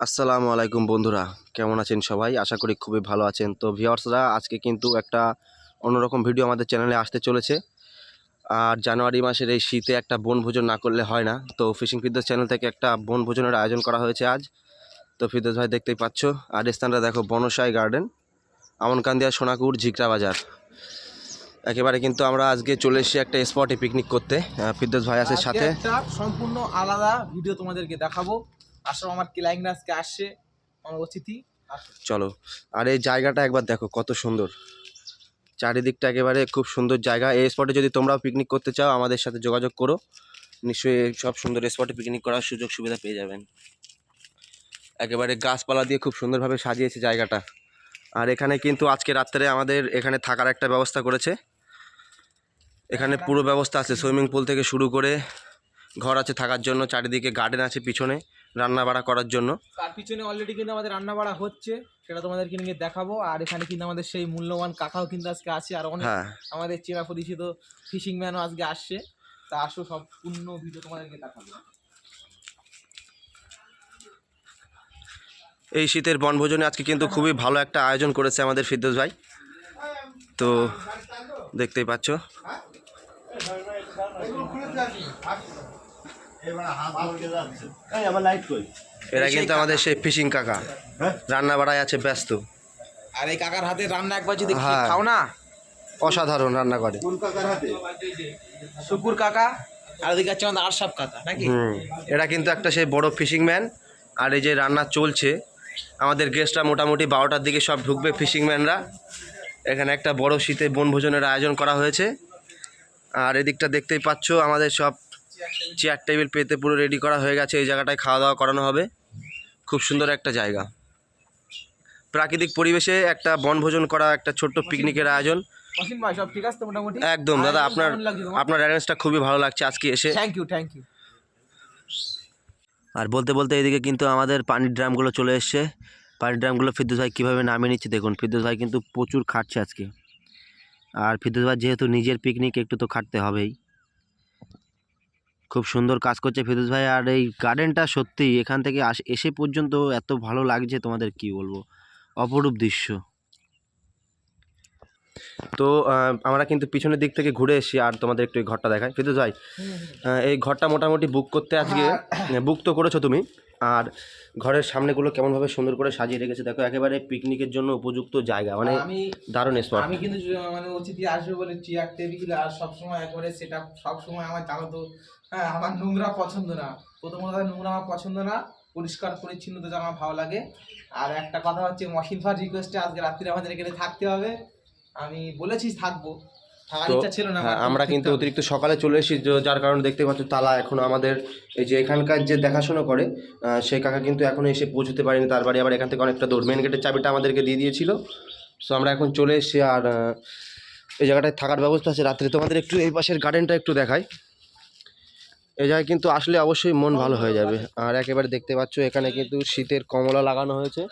আসসালামু আলাইকুম বন্ধুরা, কেমন আছেন সবাই? আশা করি খুবই ভালো আছেন। তো ভিউয়ার্সরা, আজকে কিন্তু একটা অন্যরকম ভিডিও আমাদের চ্যানেলে আসতে চলেছে। আর জানুয়ারি মাসের এই শীতে একটা বনভোজন না করলে হয় না। তো ফিশিং ফিরদৌস চ্যানেল থেকে একটা বনভোজনের আয়োজন করা হয়েছে আজ। তো ফিরদৌস ভাই দেখতেই পাচ্ছ, আর স্থানটা দেখো, বনসাই গার্ডেন, আমনকান্দিয়া, সোনাকুর, ঝিকরা বাজার। একেবারে কিন্তু আমরা আজকে চলে এসেছি একটা স্পটে পিকনিক করতে। ফিরদৌস ভাই আছে সাথে। একটা সম্পূর্ণ আলাদা ভিডিও তোমাদেরকে দেখাবো। আসলে আমার ক্লায়েন্ট আজকে আসছে, আমার অতিথি। চলো, আর এই জায়গাটা একবার দেখো কত সুন্দর, চারিদিকটা একেবারে খুব সুন্দর জায়গা। এই স্পটে যদি তোমরাও পিকনিক করতে চাও আমাদের সাথে যোগাযোগ করো, নিশ্চয়ই এই সব সুন্দর স্পটে পিকনিক করার সুযোগ সুবিধা পেয়ে যাবেন। একেবারে গাছপালা দিয়ে খুব সুন্দরভাবে সাজিয়েছে জায়গাটা। আর এখানে কিন্তু আজকে রাত্রে আমাদের এখানে থাকার একটা ব্যবস্থা করেছে। এখানে পুরো ব্যবস্থা আছে, সুইমিং পুল থেকে শুরু করে ঘর আছে থাকার জন্য, চারিদিকে গার্ডেন আছে পিছনে রান্না বাড়া করার জন্য। তার পিছনে অলরেডি কিন্তু আমাদের রান্না বাড়া হচ্ছে, সেটা তোমাদেরকে নিয়ে দেখাবো। আর এখানে কিন্তু আমাদের সেই মূল্যবান কাকাও কিন্তু আজকে আছে, আর অনেক আমাদের চেনা পরিচিত ফিশিং ম্যানও আজকে আসছে। তা আসো, সম্পূর্ণ ভিডিও তোমাদেরকে দেখাবো। এই শীতের বনভোজনে আজকে কিন্তু খুবই ভালো একটা আয়োজন করেছে আমাদের ফিরদৌস ভাই। তো দেখতেই পাচ্ছ, এরা কিন্তু আমাদের সেই ফিশিং কাকা, রান্না বাড়ায় আছে ব্যস্ত। আর এই কাকার হাতে রান্না একবার যদি খাও না, অসাধারণ রান্না করে। শুকুর কাকা, আর ওদিকে আছে আমাদের আরশাব কাকা, নাকি? এরা কিন্তু একটা সেই বড় ফিশিং ম্যান। আর এই যে রান্না চলছে, আমাদের গেস্টরা মোটামুটি 12টার দিকে সব ঢুকবে ফিশিং ম্যানরা। এখানে একটা বড় শীতে বনভোজনের আয়োজন করা হয়েছে। আর এদিকটা দেখতেই পাচ্ছ, আমাদের সব চেয়ার টেবিল পেতে পুরো রেডি করা হয়ে গেছে। এই জায়গাটায় খাওয়া দাওয়া করানো হবে। খুব সুন্দর একটা জায়গা, প্রাকৃতিক পরিবেশে একটা বনভোজন করা, একটা ছোট্ট পিকনিকের আয়োজন। অসীম ভাই, সব ঠিক আছে তো মোটামুটি? একদম দাদা, আপনার অ্যারেঞ্জটা খুবই ভালো লাগছে আজকে এসে। Thank you. আর বলতে বলতে এদিকে কিন্তু আমাদের পানির ড্রামগুলো চলে এসছে। পানির ড্রামগুলো ফিরদৌস ভাই কীভাবে নামিয়ে নিচ্ছে দেখুন। ফিরদৌস ভাই কিন্তু প্রচুর খাটছে আজকে। আর ফিরদৌস ভাই যেহেতু নিজের পিকনিক, একটু তো খাটতে হবেই। খুব সুন্দর কাজ করছে ফিরদৌস ভাই। আর এই গার্ডেনটা সত্যিই এখান থেকে এসে পর্যন্ত এত ভালো লাগছে, তোমাদের কি বলবো, অপরূপ দৃশ্য। তো আমরা কিন্তু পিছনের দিক থেকে ঘুরে এসেছি, আর তোমাদের একটু এই ঘরটা দেখাই। ফিরদৌস ভাই, এই ঘরটা মোটামুটি বুক করতে আজকে, বুক তো করেছো তুমি। আর ঘরের সামনেগুলো কেমনভাবে সুন্দর করে সাজিয়ে রেখেছে দেখো, একেবারে পিকনিকের জন্য উপযুক্ত জায়গা, মানে দারুণ স্পট। আমি কিন্তু মানে অতিথি আসবে বলে চেয়ার টেবিল আর সবসময় একবারে সেটা সবসময় আমার জানো তো। হ্যাঁ, আমার নোংরা পছন্দ না। প্রথমত নোংরা আমার পছন্দ না, পরিষ্কার পরিচ্ছন্ন তো আমার ভালো লাগে। আর একটা কথা হচ্ছে, মশিন ফার রিকোয়েস্টে আজকে রাত্রে আমাদের এখানে থাকতে হবে। আমি বলেছি থাকবো, থাকার ইচ্ছা ছিল না। আমরা কিন্তু অতিরিক্ত সকালে চলে এসেছি, যার কারণে দেখতে পাচ্ছ তালা এখনো আমাদের, এই যে এখানকার যে দেখাশোনা করে সেই কাকা কিন্তু এখনো এসে পৌঁছতে পারেনি তার বাড়ি। আবার এখান থেকে অনেকটা দূর, মেন গেটের চাবিটা আমাদেরকে দিয়ে দিয়েছিল। সো আমরা এখন চলে এসেছি। আর এই জায়গাটায় থাকার ব্যবস্থা আছে রাত্রে। তোমাদের একটু এই পাশের গার্ডেনটা একটু দেখাই। এই জায়গায় কিন্তু আসলে অবশ্যই মন ভালো হয়ে যাবে। আর একেবারে দেখতে পাচ্ছ এখানে কিন্তু শীতের কমলা লাগানো হয়েছে।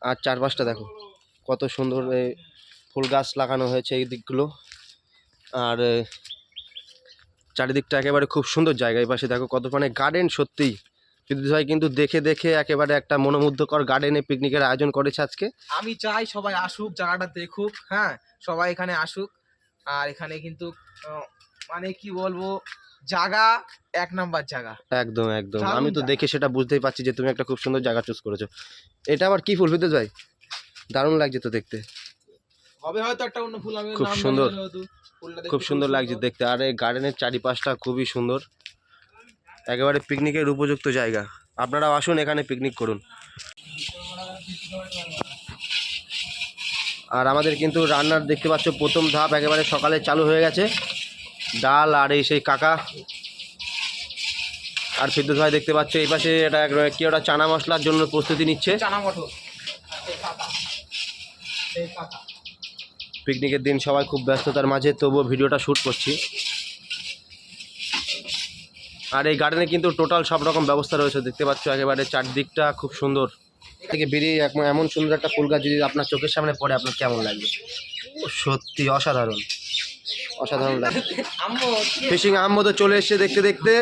আর চারপাশটা দেখো কত সুন্দর ফুল গাছ লাগানো হয়েছে এই দিকগুলো। আর চারিদিকটা একেবারে খুব সুন্দর জায়গা। এই পাশে দেখো কত মানে গার্ডেন, সত্যিই ফিরদৌস ভাই কিন্তু দেখে দেখে একেবারে একটা মনোমুগ্ধকর গার্ডেনে পিকনিকের আয়োজন করেছে আজকে। আমি চাই সবাই আসুক, জায়গাটা দেখুক। হ্যাঁ, সবাই এখানে আসুক। আর এখানে কিন্তু মানে কি বলবো, জায়গা এক নাম্বার জায়গা। একদম একদম, আমি তো দেখে সেটা বুঝতেই পারছি যে তুমি একটা খুব সুন্দর জায়গা চুজ করেছো। এটা আবার কি ফুল ফিরদৌস ভাই? দারুণ লাগছে তো দেখতে। হবে হয়তো একটা অন্য ফুল, আমি খুব সুন্দর, খুব সুন্দর ফুলটা লাগছে দেখতে। আর এই গার্ডেনের চারিপাশটা খুবই সুন্দর, একেবারে পিকনিকের উপযুক্ত জায়গা। আপনারাও আসুন, এখানে পিকনিক করুন। আর আমাদের কিন্তু রান্নার দেখতে পাচ্ছ প্রথম ধাপ একেবারে সকালে চালু হয়ে গেছে। ডাল আর এই সেই কাকা আর ফিরদৌস ভাই দেখতে পাচ্ছ এই পাশে এটা কি ওটা চানা মশলার জন্য প্রস্তুতি নিচ্ছে। চানা মটর। পিকনিকের দিন সবাই খুব ব্যস্ততার মাঝে, তবুও ভিডিওটা শ্যুট করছি। আর এই গার্ডেনে কিন্তু টোটাল সব রকম ব্যবস্থা রয়েছে, দেখতে পাচ্ছ একেবারে চারদিকটা খুব সুন্দর। থেকে বেরিয়ে এমন সুন্দর একটা ফুল গাছ যদি আপনার চোখের সামনে পড়ে, আপনার কেমন লাগবে? সত্যি অসাধারণ, অসাধারণ লাগে। ফিশিং আম্মু তো চলে এসছে দেখতে দেখতে,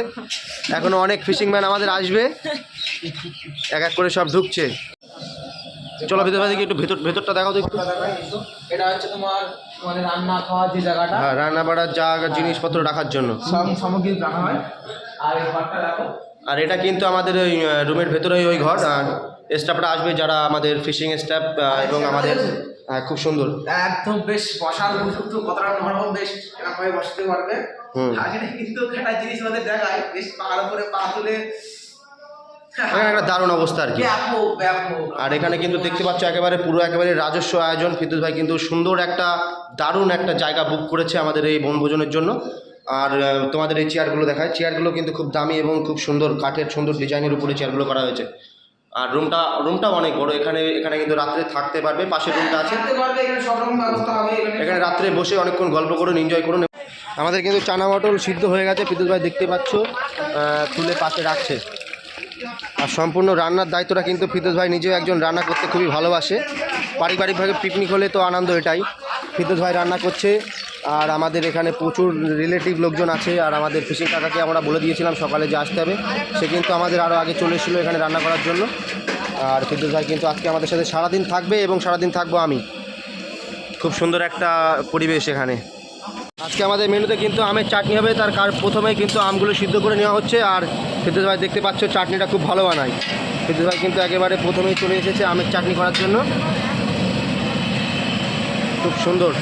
এখনো অনেক ফিশিং ম্যান আমাদের আসবে, এক এক করে সব ঢুকছে। চলো ভিতরে দিকে একটু ভেতরটা দেখাও তো একটু। এটা হচ্ছে তোমার মানে রান্না খাওয়ার যে জায়গাটা, হ্যাঁ, রান্না বাড়ার জায়গা, জিনিসপত্র রাখার জন্য সব সামগ্রী রাখা হয়। আর এই ঘরটা দেখো, আর এটা কিন্তু আমাদের ওই রুমের ভেতরেই ওই ঘর। আর স্টাফরা আসবে যারা আমাদের ফিশিং স্টাফ, এবং আমাদের খুব সুন্দর একদম বেশ বসার উপযুক্ত, কতটা নরম, বেশ এরকমভাবে বসতে পারবে। আর এটা কিন্তু একটা জিনিস আমাদের দেখায়, বেশ পাহাড় উপরে পা তুলে একটা দারুণ অবস্থা আর কি। ব্যাপক ব্যাপক। আর এখানে কিন্তু দেখতে পাচ্ছ একেবারে পুরো একেবারে রাজস্ব আয়োজন। ফিরদৌস ভাই কিন্তু সুন্দর একটা দারুণ একটা জায়গা বুক করেছে আমাদের এই বনভোজনের জন্য। আর তোমাদের এই চেয়ারগুলো দেখায়, চেয়ারগুলো কিন্তু খুব দামি এবং খুব সুন্দর কাঠের সুন্দর ডিজাইনের উপরে চেয়ারগুলো করা হয়েছে। আর রুমটাও অনেক বড়। এখানে কিন্তু রাত্রে থাকতে পারবে, পাশের রুমটা আছে, থাকতে পারবে, এখানে সব রকম ব্যবস্থা হবে। এখানে রাত্রে বসে অনেকক্ষণ গল্প করুন, এনজয় করুন। আমাদের কিন্তু চানা মটল সিদ্ধ হয়ে গেছে, ফিরদৌস ভাই দেখতে পাচ্ছ তুলে পাশে রাখছে। আর সম্পূর্ণ রান্নার দায়িত্বটা কিন্তু ফিরদৌস ভাই নিজেও একজন রান্না করতে খুবই ভালোবাসে। পারিবারিকভাবে পিকনিক হলে তো আনন্দ এটাই। ফিরদৌস ভাই রান্না করছে, আর আমাদের এখানে প্রচুর রিলেটিভ লোকজন আছে। আর আমাদের ফিশিং কাকাকে আমরা বলে দিয়েছিলাম সকালে যে আসতে হবে, সে কিন্তু আমাদের আরও আগে চলে এসেছিলো এখানে রান্না করার জন্য। আর ফিরদৌস ভাই কিন্তু আজকে আমাদের সাথে সারাদিন থাকবে এবং সারাদিন থাকবো আমি। খুব সুন্দর একটা পরিবেশ এখানে। আজকে আমাদের মেনুতে কিন্তু আমের চাটনি হবে। তার প্রথমেই কিন্তু আমগুলো সিদ্ধ করে নেওয়া হচ্ছে। আর ফিরদৌস ভাই দেখতে পাচ্ছ চাটনিটা খুব ভালো বানায়। ফিরদৌস ভাই কিন্তু একেবারে প্রথমেই চলে এসেছে আমের চাটনি করার জন্য, খুব সুন্দর।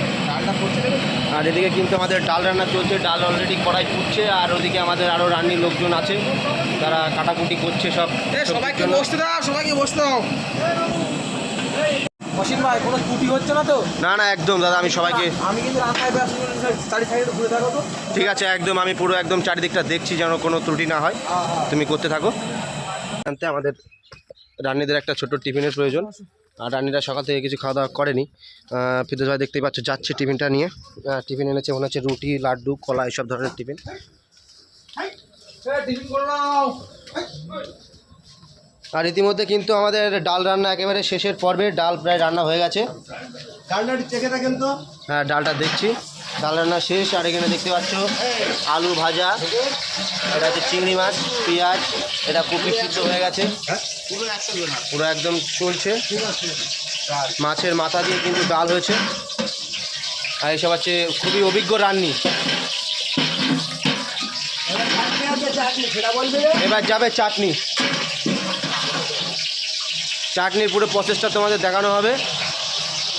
আর এদিকে কিন্তু আমাদের ডাল রান্না চলছে, ডাল অলরেডি কড়াই ফুটছে। আর ওদিকে আমাদের আরও রান্নির লোকজন আছে, তারা কাটাকুটি করছে সব। সবাইকে বসতে দাও, সবাইকে বসতে দাও। অসীম ভাই, কোনো ত্রুটি হচ্ছে না তো? না না, একদম দাদা, আমি সবাইকে আমি কিন্তু রাস্তায় চারি সাইডে ঘুরে থাকো তো। ঠিক আছে, একদম আমি পুরো একদম চারিদিকটা দেখছি যেন কোনো ত্রুটি না হয়, তুমি করতে থাকো। জানতে আমাদের রান্নিদের একটা ছোট টিফিনের প্রয়োজন। আর রান্নিরা সকাল থেকে কিছু খাওয়া দাওয়া করেনি। ফিরদৌস ভাই দেখতেই পাচ্ছ যাচ্ছে টিফিনটা নিয়ে। টিফিন এনেছে মনে হচ্ছে রুটি, লাড্ডু, কলা, এইসব ধরনের টিফিন। টিফিন করে নাও। আর ইতিমধ্যে কিন্তু আমাদের ডাল রান্না একেবারে শেষের পর্বে, ডাল প্রায় রান্না হয়ে গেছে। ডালটা চেখে থাকেন তো। হ্যাঁ, ডালটা দেখছি, ডাল রান্না শেষ। আর এখানে দেখতে পাচ্ছ আলু ভাজা, এটা হচ্ছে চিংড়ি মাছ, পেঁয়াজ, এটা কপি সিদ্ধ হয়ে গেছে, পুরো একদম চলছে। মাছের মাথা দিয়ে কিন্তু ডাল হয়েছে। আর এইসব হচ্ছে খুবই অভিজ্ঞ রান্নি। এবার যাবে চাটনি, চাটনির পুরো প্রসেসটা তোমাদের দেখানো হবে।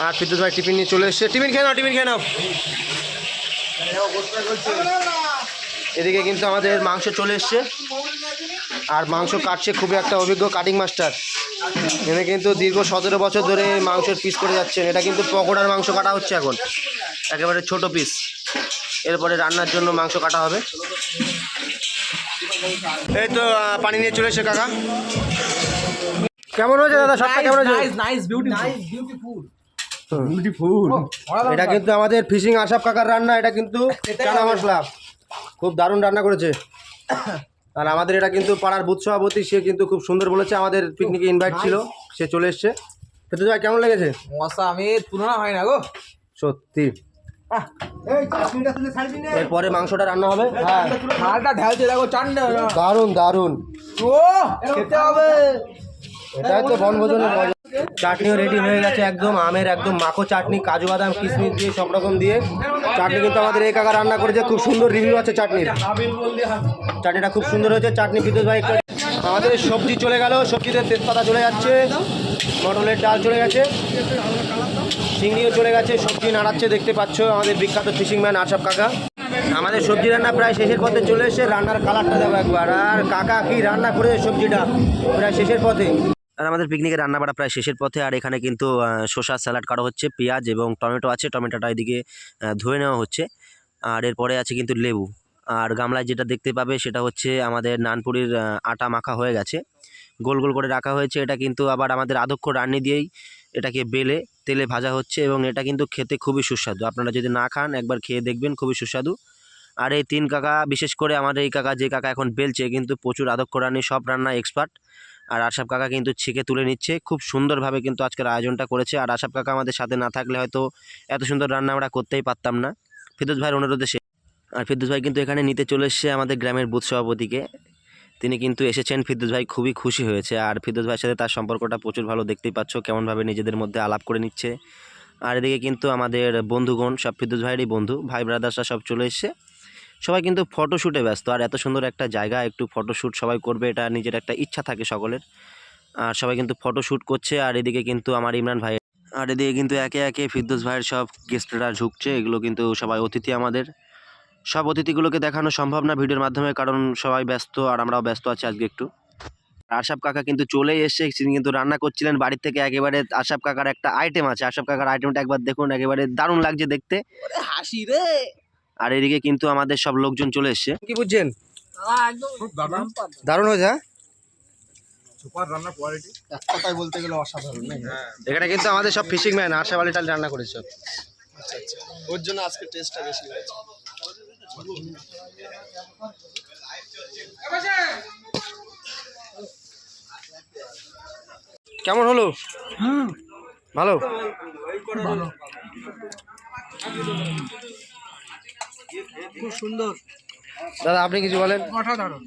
আর ফিরদৌস ভাই টিফিন নিয়ে চলে এসছে। টিফিন খেয়ে নাও, টিফিন খেয়ে নাও। এদিকে কিন্তু আমাদের মাংস চলে এসছে, আর মাংস কাটছে খুবই একটা অভিজ্ঞ কাটিং মাস্টার। এনে কিন্তু দীর্ঘ 17 বছর ধরে মাংসের পিস করে যাচ্ছেন। এটা কিন্তু পকোড়ার মাংস কাটা হচ্ছে এখন, একেবারে ছোট পিস। এরপরে রান্নার জন্য মাংস কাটা হবে। এই তো পানি নিয়ে চলে এসছে কাকা। কেমন হয়েছে দাদা, সবটা কেমন হয়েছে? Nice, beautiful. এটা কিন্তু আমাদের ফিশিং আশাফ কাকার রান্না। এটা কিন্তু চানা মশলা, খুব দারুণ রান্না করেছে। আর আমাদের এটা কিন্তু পাড়ার বুথ সভাপতি, সে কিন্তু খুব সুন্দর বলেছে। আমাদের পিকনিকে ইনভাইট ছিল, সে চলে এসছে। ফিরদৌস ভাই কেমন লেগেছে? মশা আমি তুলনা হয় না গো, সত্যি। এরপরে মাংসটা রান্না হবে। হ্যাঁ, ঝালটা ঢালছে দেখো, চান্ডা দারুণ দারুণ। ও খেতে হবে। এটাই তো বনভোজনের মজা। চাটনিও রেডি হয়ে গেছে, একদম আমের একদম মাখো চাটনি, কাজু বাদাম কিশমিশ দিয়ে সব রকম দিয়ে চাটনি কিন্তু আমাদের এই কাকা রান্না করেছে। খুব সুন্দর রিভিউ আছে চাটনির, চাটনিটা খুব সুন্দর হয়েছে। চাটনি ফিরদৌস ভাই। আমাদের সবজি চলে গেল, সবজিতে তেজপাতা চলে যাচ্ছে, মটলের ডাল চলে গেছে, চিংড়িও চলে গেছে, সবজি নাড়াচ্ছে দেখতে পাচ্ছ আমাদের বিখ্যাত ফিশিং ম্যান আশাফ কাকা। আমাদের সবজি রান্না প্রায় শেষের পথে চলে এসে, রান্নার কালারটা দেবো একবার। আর কাকা কি রান্না করে, সবজিটা প্রায় শেষের পথে। আর আমাদের পিকনিকের রান্না বাড়া প্রায় শেষের পথে। আর এখানে কিন্তু শসা স্যালাড কাটা হচ্ছে, পেঁয়াজ এবং টমেটো আছে, টমেটোটা এদিকে ধুয়ে নেওয়া হচ্ছে। আর এরপরে আছে কিন্তু লেবু। আর গামলায় যেটা দেখতে পাবে সেটা হচ্ছে আমাদের নানপুরির আটা মাখা হয়ে গেছে, গোল গোল করে রাখা হয়েছে। এটা কিন্তু আবার আমাদের আদক্ষ রান্নি দিয়েই এটাকে বেলে তেলে ভাজা হচ্ছে, এবং এটা কিন্তু খেতে খুবই সুস্বাদু। আপনারা যদি না খান একবার খেয়ে দেখবেন, খুবই সুস্বাদু। আর এই তিন কাকা, বিশেষ করে আমাদের এই কাকা, যে কাকা এখন বেলছে, কিন্তু প্রচুর আদক্ষ রান্নি, সব রান্না এক্সপার্ট। আর আশাফ কাকা কিন্তু ছেঁকে তুলে নিচ্ছে, খুব সুন্দরভাবে কিন্তু আজকের আয়োজনটা করেছে। আর আশাফ কাকা আমাদের সাথে না থাকলে হয়তো এত সুন্দর রান্না আমরা করতেই পারতাম না। ফিরদৌস ভাইয়ের অনুরোধে সে আর ফিরদৌস ভাই কিন্তু এখানে নিতে চলে এসেছে আমাদের গ্রামের বুথ সভাপতিকে। তিনি কিন্তু এসেছেন, ফিরদৌস ভাই খুবই খুশি হয়েছে। আর ফিরদৌস ভাইয়ের সাথে তার সম্পর্কটা প্রচুর ভালো, দেখতেই পাচ্ছ কেমনভাবে নিজেদের মধ্যে আলাপ করে নিচ্ছে। আর এদিকে কিন্তু আমাদের বন্ধুগণ সব ফিরদৌস ভাইয়েরই বন্ধু, ভাই ব্রাদার্সরা সব চলে এসছে। সবাই কিন্তু ফটোশ্যুটে ব্যস্ত। আর এত সুন্দর একটা জায়গা, একটু ফটোশ্যুট সবাই করবে, এটা নিজের একটা ইচ্ছা থাকে সকলের। আর সবাই কিন্তু ফটোশ্যুট করছে। আর এদিকে কিন্তু আমার ইমরান ভাই, আর এদিকে কিন্তু একে একে ফিরদৌস ভাইয়ের সব গেস্টরা ঝুঁকছে। এগুলো কিন্তু সবাই অতিথি আমাদের। সব অতিথিগুলোকে দেখানো সম্ভব না ভিডিওর মাধ্যমে, কারণ সবাই ব্যস্ত আর আমরাও ব্যস্ত আছি আজকে একটু। আশরাফ কাকা কিন্তু চলেই এসে তিনি কিন্তু রান্না করছিলেন বাড়ির থেকে একেবারে। আশরাফ কাকার একটা আইটেম আছে, আশরাফ কাকার আইটেমটা একবার দেখুন, একেবারে দারুণ লাগছে দেখতে। হাসি রে। আর এদিকে কিন্তু আমাদের সব লোকজন চলে এসছে। কি বুঝছেন? দারুণ হয়েছে, হ্যাঁ? সুপার রান্না কোয়ালিটি, এক কথায় বলতে গেলে অসাধারণ। এখানে কিন্তু আমাদের সব ফিশিং ম্যান আশরাফ আলী টাল রান্না করেছে। আচ্ছা আচ্ছা, ওর জন্য আজকে টেস্টটা বেশি হয়েছে। কেমন হলো? ভালো। খুব সুন্দর দাদা আপনি কিছু বলেন। অসাধারণ।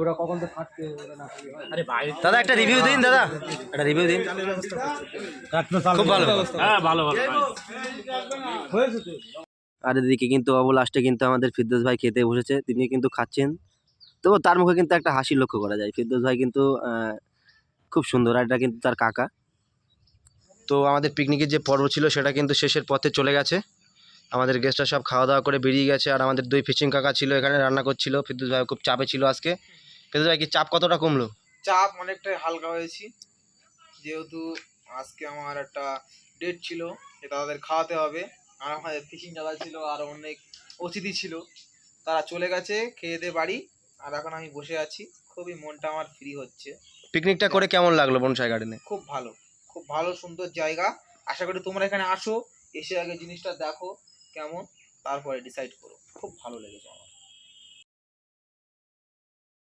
ওরা কখন তো থাকতে আরে ভাই দাদা একটা রিভিউ দিন, দাদা একটা রিভিউ দিন। খুব ভালো, হ্যাঁ ভালো ভালো হয়েছে তো। আর এদিকে কিন্তু লাস্টে কিন্তু আমাদের ফিরদৌস ভাই খেতে বসেছে, তিনি কিন্তু খাচ্ছেন। তবু তার মুখে কিন্তু একটা হাসি লক্ষ্য করা যায়। ফিরদৌস ভাই কিন্তু খুব সুন্দর, আর এটা কিন্তু তার কাকা। তো আমাদের পিকনিকের যে পর্ব ছিল সেটা কিন্তু শেষের পথে চলে গেছে। আমাদের গেস্টরা সব খাওয়া দাওয়া করে বেরিয়ে গেছে। আর আমাদের দুই ফিশিং কাকা ছিল এখানে, রান্না করছিল। ফিরদৌস ভাই খুব চাপে ছিল আজকে। ফিরদৌস ভাই কি চাপ কতটা কমলো? চাপ অনেকটাই হালকা হয়েছি, যেহেতু আজকে আমার একটা ডেট ছিল, এটা তাদের খাওয়াতে হবে। আর আমাদের ফিশিং দাদা ছিল, আর অনেক অতিথি ছিল, তারা চলে গেছে খেয়ে দিয়ে বাড়ি। আর এখন আমি বসে আছি, খুবই মনটা আমার ফ্রি হচ্ছে। পিকনিকটা করে কেমন লাগলো বনসাই গার্ডেনে? খুব ভালো, খুব ভালো, সুন্দর জায়গা। আশা করি তোমরা এখানে আসো, এসে আগে জিনিসটা দেখো কেমন, তারপরে ডিসাইড করো। খুব ভালো লেগেছে আমার।